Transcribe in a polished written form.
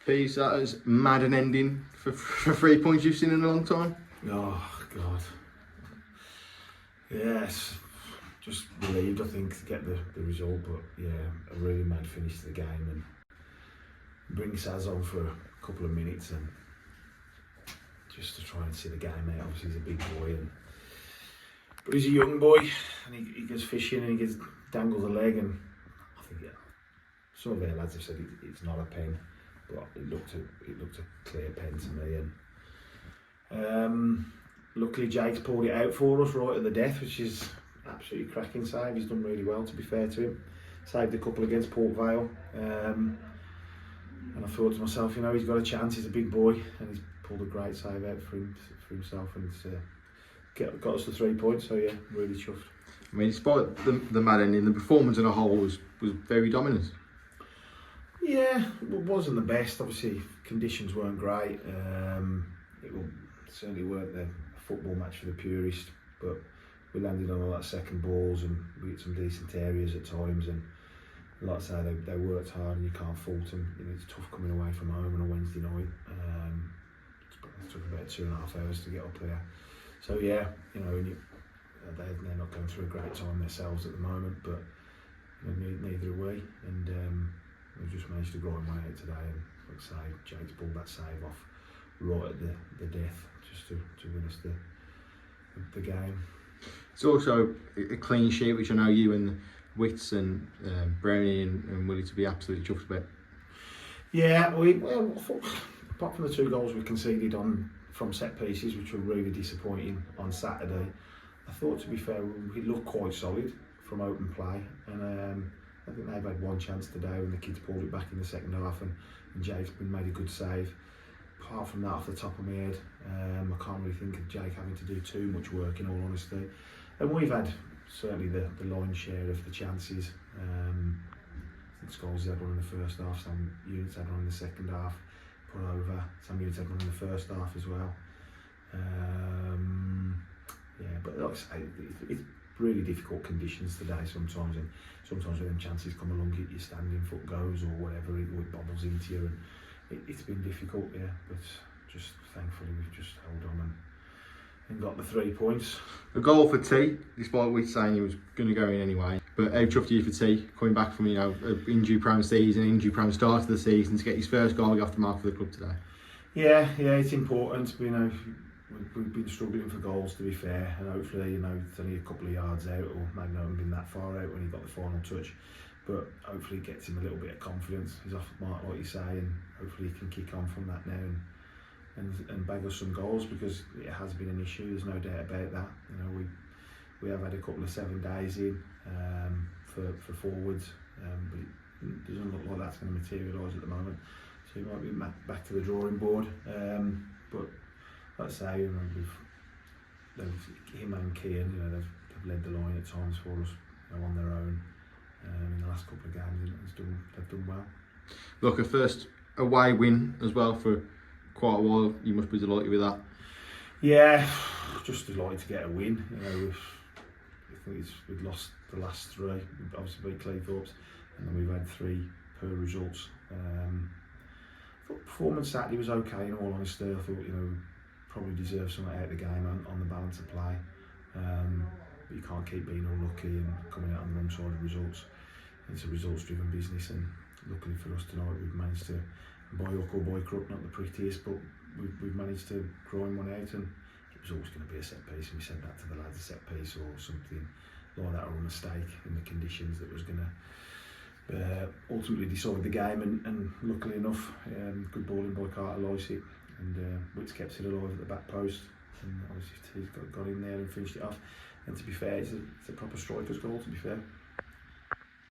Pete, is that as mad an ending for 3 points you've seen in a long time? Oh God. Yes, just relieved I think to get the result, but yeah, a really mad finish to the game and bring Saz on for a couple of minutes and just to try and see the game out. Obviously he's a big boy, but he's a young boy and he goes fishing and he gets dangled a leg, and I think some of their lads have said it's not a pen, but it looked a clear pen to me. And luckily Jake's pulled it out for us right at the death, which is absolutely cracking save. He's done really well, to be fair to him. Saved a couple against Port Vale, and I thought to myself, you know, he's got a chance. He's a big boy, and he's pulled a great save out for himself, and it's got us the 3 points. So yeah, really chuffed. I mean, despite the mad ending, the performance as a whole was very dominant. Yeah, it wasn't the best. Obviously, conditions weren't great. Certainly weren't a football match for the purist, but we landed on a lot of second balls and we hit some decent areas at times. And like I say, they worked hard and you can't fault them. You know, it's tough coming away from home on a Wednesday night. It took about 2.5 hours to get up there. So yeah, you know, they're not going through a great time themselves at the moment, but you know, neither are we. And we've just managed to grind one out today. And like I say, Jake's pulled that save off right at the death, just to win us the game. It's also a clean sheet, which I know you and Wits and Brownie and Willie to be absolutely chuffed about. Yeah, well, I thought, apart from the 2 goals we conceded from set pieces, which were really disappointing on Saturday, I thought, to be fair, we looked quite solid from open play, and I think they've had one chance today when the kids pulled it back in the second half, and Jake's made a good save. Apart from that, off the top of my head, I can't really think of Jake having to do too much work, in all honesty. And we've had certainly the lion's share of the chances. I think Scholes had one in the first half, some units had one in the second half, put over, some units had one in the first half as well. Yeah, but like I say, it's really difficult conditions today sometimes, and sometimes when them chances come along, your standing foot goes or whatever, it bobbles into you, and it's been difficult, yeah, but just thankfully we've just held on and got the 3 points. A goal for T, despite we saying he was going to go in anyway. But how chuffed are you for T, coming back from, you know, an injury-prone season, injury-prone start of the season, to get his first goal off the mark for the club today? Yeah, it's important. You know, we've been struggling for goals, to be fair, and hopefully, you know, it's only a couple of yards out, or maybe not been that far out when he got the final touch. But hopefully it gets him a little bit of confidence. He's off the mark, like you say, and hopefully he can kick on from that now and bag us some goals, because it has been an issue, there's no doubt about that. You know, we have had a couple of 7 days in for forwards, but it doesn't look like that's going to materialise at the moment. So we might be back to the drawing board. But like I say, you know, him and Kian, you know, they've led the line at times for us, you know, on their own in the last couple of games, and they've done well. Look, a first away win as well for quite a while. You must be delighted with that. Yeah, just delighted to get a win. You know, we've lost the last 3. We've obviously beat Cleethorpes, and then we've had 3 poor results. I thought performance Saturday was okay, in all honesty. I thought, you know, probably deserved something out of the game on the balance of play. But you can't keep being unlucky and coming out on the wrong side of results. It's a results-driven business, and luckily for us tonight, we've managed to, by hook or by crook, not the prettiest, but we've managed to grind one out, and it was always going to be a set piece, and we said that to the lads, a set piece or something like that, or a mistake in the conditions that was going to ultimately decide the game. And luckily enough, good balling by Carter Lysett, and Wits kept it alive at the back post, and obviously he's got in there and finished it off. And to be fair, it's a proper striker's goal, to be fair.